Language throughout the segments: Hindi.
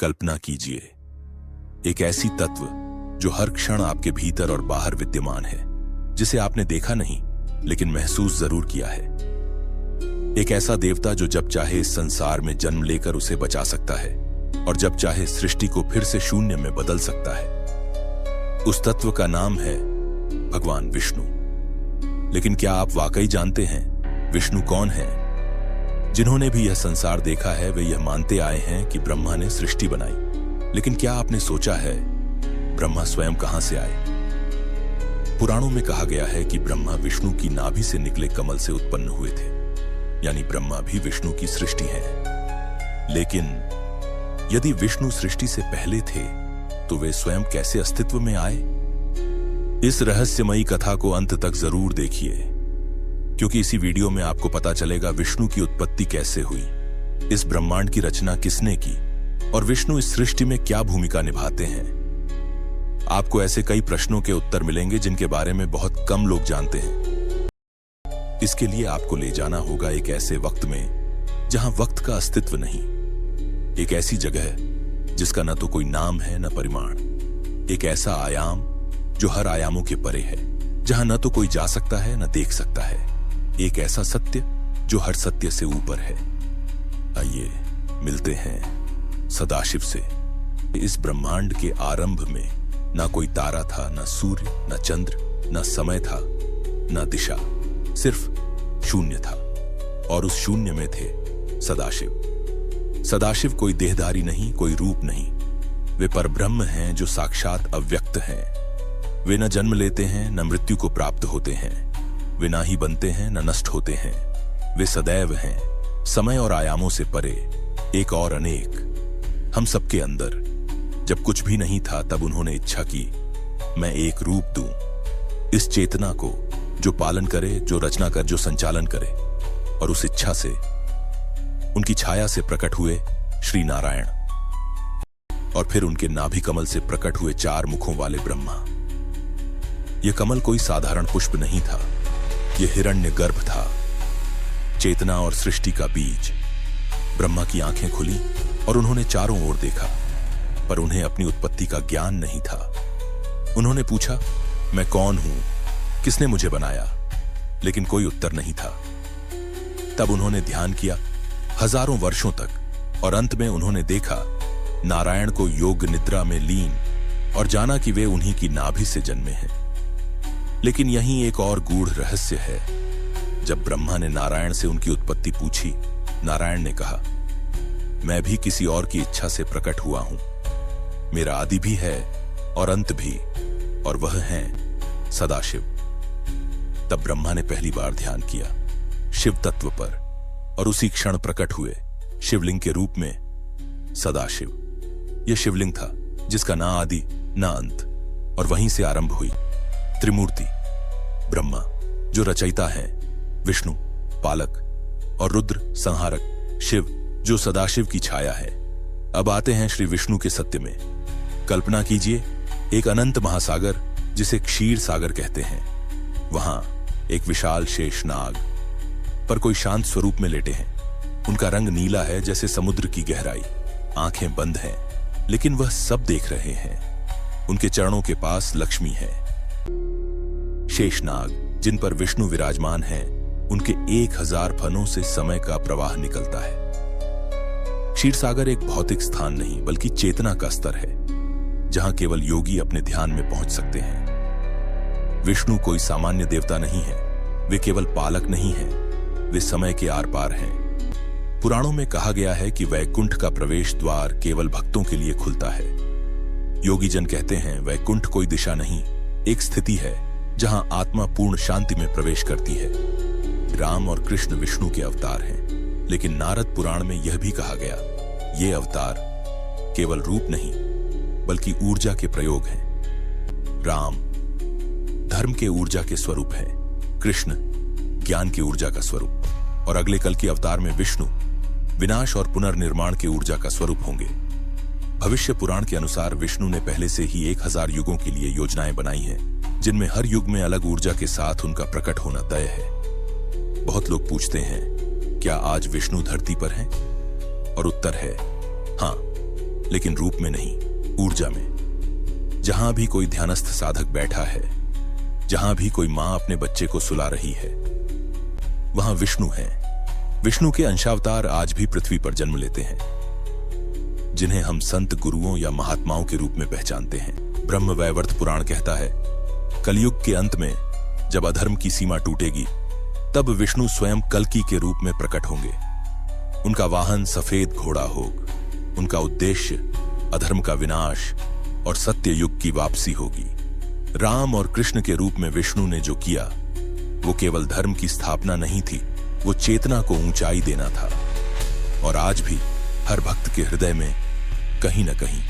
कल्पना कीजिए, एक ऐसी तत्व जो हर क्षण आपके भीतर और बाहर विद्यमान है, जिसे आपने देखा नहीं लेकिन महसूस जरूर किया है। एक ऐसा देवता जो जब चाहे इस संसार में जन्म लेकर उसे बचा सकता है और जब चाहे सृष्टि को फिर से शून्य में बदल सकता है। उस तत्व का नाम है भगवान विष्णु। लेकिन क्या आप वाकई जानते हैं विष्णु कौन है? जिन्होंने भी यह संसार देखा है वे यह मानते आए हैं कि ब्रह्मा ने सृष्टि बनाई। लेकिन क्या आपने सोचा है ब्रह्मा स्वयं कहां से आए? पुराणों में कहा गया है कि ब्रह्मा विष्णु की नाभि से निकले कमल से उत्पन्न हुए थे, यानी ब्रह्मा भी विष्णु की सृष्टि है। लेकिन यदि विष्णु सृष्टि से पहले थे तो वे स्वयं कैसे अस्तित्व में आए? इस रहस्यमयी कथा को अंत तक जरूर देखिए, क्योंकि इसी वीडियो में आपको पता चलेगा विष्णु की उत्पत्ति कैसे हुई, इस ब्रह्मांड की रचना किसने की और विष्णु इस सृष्टि में क्या भूमिका निभाते हैं। आपको ऐसे कई प्रश्नों के उत्तर मिलेंगे जिनके बारे में बहुत कम लोग जानते हैं। इसके लिए आपको ले जाना होगा एक ऐसे वक्त में जहां वक्त का अस्तित्व नहीं, एक ऐसी जगह जिसका न तो कोई नाम है न परिमाण, एक ऐसा आयाम जो हर आयामों के परे है, जहां न तो कोई जा सकता है न देख सकता है, एक ऐसा सत्य जो हर सत्य से ऊपर है। आइए मिलते हैं सदाशिव से। इस ब्रह्मांड के आरंभ में ना कोई तारा था, ना सूर्य, ना चंद्र, ना समय था, ना दिशा, सिर्फ शून्य था। और उस शून्य में थे सदाशिव। सदाशिव कोई देहधारी नहीं, कोई रूप नहीं, वे परब्रह्म हैं जो साक्षात अव्यक्त हैं। वे न जन्म लेते हैं न मृत्यु को प्राप्त होते हैं, वे ना ही बनते हैं न नष्ट होते हैं। वे सदैव हैं, समय और आयामों से परे, एक और अनेक, हम सबके अंदर। जब कुछ भी नहीं था तब उन्होंने इच्छा की मैं एक रूप दूं, इस चेतना को जो पालन करे, जो रचना कर, जो संचालन करे। और उस इच्छा से उनकी छाया से प्रकट हुए श्री नारायण, और फिर उनके नाभि कमल से प्रकट हुए 4 मुखों वाले ब्रह्मा। यह कमल कोई साधारण पुष्प नहीं था, यह हिरण्य गर्भ था, चेतना और सृष्टि का बीज। ब्रह्मा की आंखें खुली और उन्होंने चारों ओर देखा, पर उन्हें अपनी उत्पत्ति का ज्ञान नहीं था। उन्होंने पूछा मैं कौन हूं, किसने मुझे बनाया? लेकिन कोई उत्तर नहीं था। तब उन्होंने ध्यान किया हजारों वर्षों तक, और अंत में उन्होंने देखा नारायण को योग निद्रा में लीन, और जाना कि वे उन्हीं की नाभि से जन्मे हैं। लेकिन यहीं एक और गूढ़ रहस्य है। जब ब्रह्मा ने नारायण से उनकी उत्पत्ति पूछी, नारायण ने कहा मैं भी किसी और की इच्छा से प्रकट हुआ हूं, मेरा आदि भी है और अंत भी, और वह है सदाशिव। तब ब्रह्मा ने पहली बार ध्यान किया शिव तत्व पर, और उसी क्षण प्रकट हुए शिवलिंग के रूप में सदाशिव। यह शिवलिंग था जिसका ना आदि ना अंत, और वहीं से आरंभ हुई त्रिमूर्ति। ब्रह्मा जो रचयिता है, विष्णु पालक, और रुद्र संहारक, शिव जो सदाशिव की छाया है। अब आते हैं श्री विष्णु के सत्य में। कल्पना कीजिए एक अनंत महासागर जिसे क्षीर सागर कहते हैं। वहां एक विशाल शेषनाग पर कोई शांत स्वरूप में लेटे हैं। उनका रंग नीला है जैसे समुद्र की गहराई, आंखें बंद हैं, लेकिन वह सब देख रहे हैं। उनके चरणों के पास लक्ष्मी है। शेषनाग जिन पर विष्णु विराजमान हैं, उनके 1000 फनों से समय का प्रवाह निकलता है। क्षीर सागर एक भौतिक स्थान नहीं बल्कि चेतना का स्तर है, जहां केवल योगी अपने ध्यान में पहुंच सकते हैं। विष्णु कोई सामान्य देवता नहीं है, वे केवल पालक नहीं हैं, वे समय के आर पार हैं। पुराणों में कहा गया है कि वैकुंठ का प्रवेश द्वार केवल भक्तों के लिए खुलता है। योगी जन कहते हैं वैकुंठ कोई दिशा नहीं, एक स्थिति है जहां आत्मा पूर्ण शांति में प्रवेश करती है। राम और कृष्ण विष्णु के अवतार हैं, लेकिन नारद पुराण में यह भी कहा गया ये अवतार केवल रूप नहीं बल्कि ऊर्जा के प्रयोग हैं। राम धर्म के ऊर्जा के स्वरूप है, कृष्ण ज्ञान की ऊर्जा का स्वरूप, और अगले कल के अवतार में विष्णु विनाश और पुनर्निर्माण की ऊर्जा का स्वरूप होंगे। भविष्य पुराण के अनुसार विष्णु ने पहले से ही 1000 युगों के लिए योजनाएं बनाई हैं, जिनमें हर युग में अलग ऊर्जा के साथ उनका प्रकट होना तय है। बहुत लोग पूछते हैं क्या आज विष्णु धरती पर हैं? और उत्तर है हाँ, लेकिन रूप में नहीं, ऊर्जा में। जहां भी कोई ध्यानस्थ साधक बैठा है, जहां भी कोई मां अपने बच्चे को सुला रही है, वहां विष्णु है। विष्णु के अंशावतार आज भी पृथ्वी पर जन्म लेते हैं, जिन्हें हम संत, गुरुओं या महात्माओं के रूप में पहचानते हैं। ब्रह्मवैवर्त पुराण कहता है, कलयुग के अंत में जब अधर्म की सीमा टूटेगी, तब विष्णु स्वयं कल्कि के रूप में प्रकट होंगे। उनका वाहन सफेद घोड़ा होगा। उनका उद्देश्य अधर्म का विनाश और सत्य युग की वापसी होगी। राम और कृष्ण के रूप में विष्णु ने जो किया, वो केवल धर्म की स्थापना नहीं थी, वो चेतना को ऊंचाई देना था। और आज भी हर भक्त के हृदय में कहीं न कहीं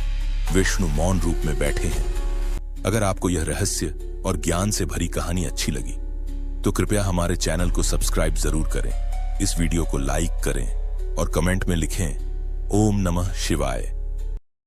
विष्णु मौन रूप में बैठे हैं। अगर आपको यह रहस्य और ज्ञान से भरी कहानी अच्छी लगी तो कृपया हमारे चैनल को सब्सक्राइब जरूर करें, इस वीडियो को लाइक करें और कमेंट में लिखें ओम नमः शिवाय।